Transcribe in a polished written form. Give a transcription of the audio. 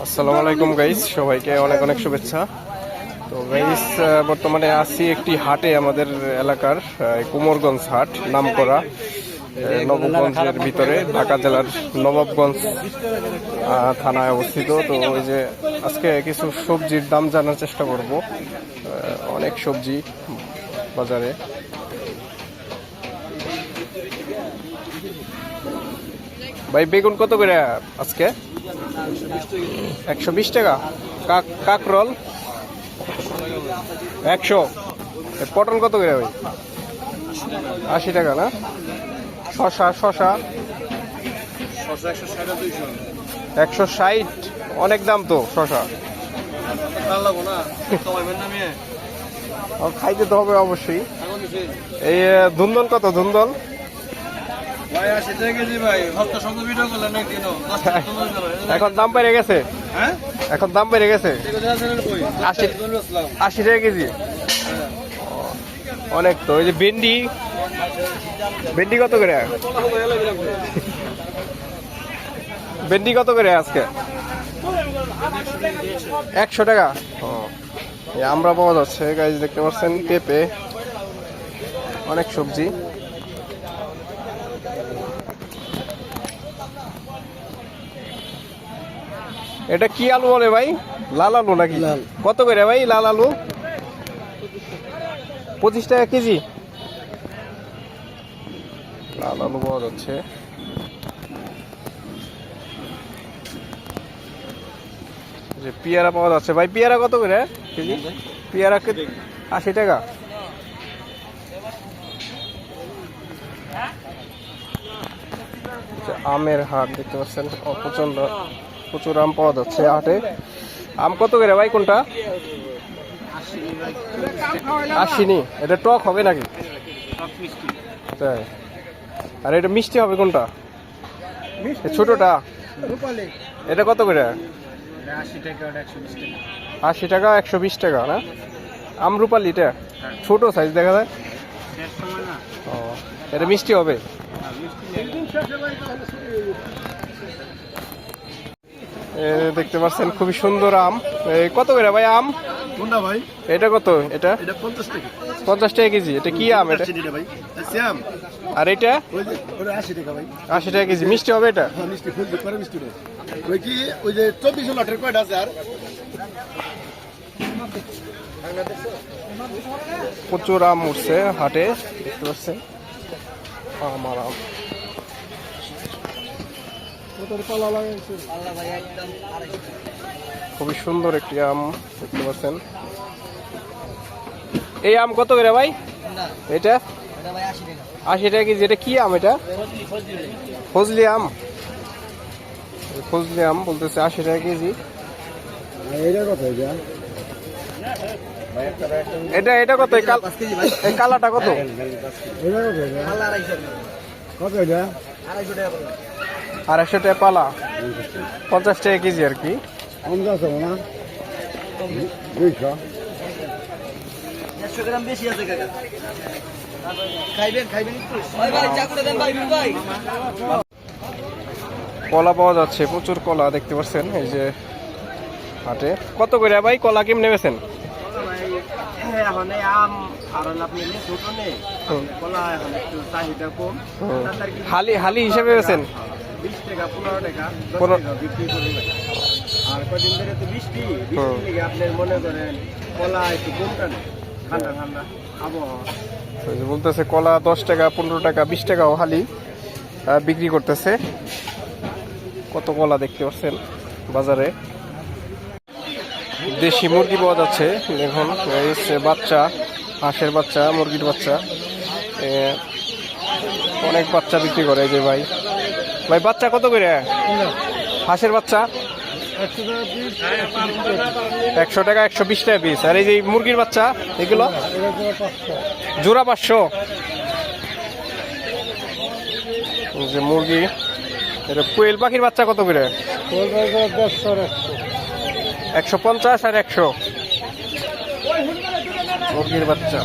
আসসালামু আলাইকুম গাইস, সবাইকে অনেক অনেক শুভেচ্ছা। তো গাইস, বর্তমানে আছি একটি হাটে, আমাদের এলাকার কুমোরগঞ্জ হাট নামকরা, নবাবগঞ্জের ভিতরে, ঢাকা জেলার নবাবগঞ্জ থানায় অবস্থিত। তো ওই যে আজকে কিছু সবজির দাম জানার চেষ্টা করব। অনেক সবজি বাজারে। ভাই, বেগুন কত করে আজকে? 120 টাকা। কাকরল 100। পটল কত করে ভাই? 80 টাকা না? শশা 160। অনেক দাম তো শশা। খাইতে তো হবে অবশ্যই। এই ধুন্দল কত? ধুন্দল এখন দাম বেড়ে গেছে। এখন দাম বেড়ে গেছে 80 টাকা কেজি। অনেক তো। এই যে ভেন্ডি কত করে? ভেন্ডি কত করে আজকে? 100 টাকা। আমরা পাওয়া যাচ্ছে গাইজ, দেখতে পাচ্ছেন পেঁপে, অনেক সবজি। এটা কি আলু বলে ভাই? লাল আলু নাকি? কত করে ভাই লাল আলু? 25 টাকা কেজি। লাল আলু পাওয়া যাচ্ছে। যে পেয়ারা পাওয়া যাচ্ছে ভাই, পেয়ারা কত করে কেজি? পেয়ারা 80 টাকা। আমের হাট দেখতে পাচ্ছেন, প্রচুর আম পাওয়া যাচ্ছে হাটে। আম কত করে ভাই কোনটা? 80 নি? এটা টক হবে নাকি? তাই। আর এটা মিষ্টি হবে কোনটা? ছোটটা? এটা কত করে? 80 টাকা 120 টাকা না? আমরুপালি এটা ছোট সাইজ দেখা যায়। ও, এটা মিষ্টি হবে। দেখতে পাচ্ছেন খুবই সুন্দর আম। কত করে ভাই আম? ভাই এটা কত? এটা 50 টাকা কেজি। এটা কি আম এটা? আর এটা 80 টাকা কেজি। মিষ্টি হবে এটা? প্রচুর আম উঠছে হাটে, দেখতে পাচ্ছেন। আমার আম খুবই সুন্দর একটি আম, দেখতে পাচ্ছেন। এই আম কত করে ভাই? এটা 80 টাকা কেজি। এটা কি আম এটা? ফজলি আম। ফজলি আম বলতেছে 80 টাকা কেজি। এটা কত? এই কালাটা কত? 250 টাকা পালা। 50 টাকা কেজি আর কি। কলা পাওয়া যাচ্ছে, প্রচুর কলা দেখতে পাচ্ছেন এই যে হাটে। কত করে ভাই কলা কেমনে বেছেন? হালি হিসেবে বেছেন? 20 টাকা 15 টাকা। আর কদিন ধরে তো বৃষ্টি আপনার মনে করেন কলা একটু কম টানে, ঠান্ডা আবহাওয়া। বলতেছে কলা 10 টাকা 15 টাকা 20 টাকাও হালি বিক্রি করতেছে। কত কলা দেখতে পাচ্ছেন বাজারে। দেশি মুরগি পাওয়া যাচ্ছে এখন। বাচ্চা, হাঁসের বাচ্চা, মুরগির বাচ্চা, অনেক বাচ্চা বিক্রি করে যে ভাই। বাচ্চা কত করে? হাঁসের বাচ্চা 100 টাকা 120 টাকা পিস। আর এই যে মুরগির বাচ্চা এগুলো জোড়া 500। যে মুরগি, এটা কোয়েল পাখির বাচ্চা কত করে? 150 আর 100 মুরগির বাচ্চা।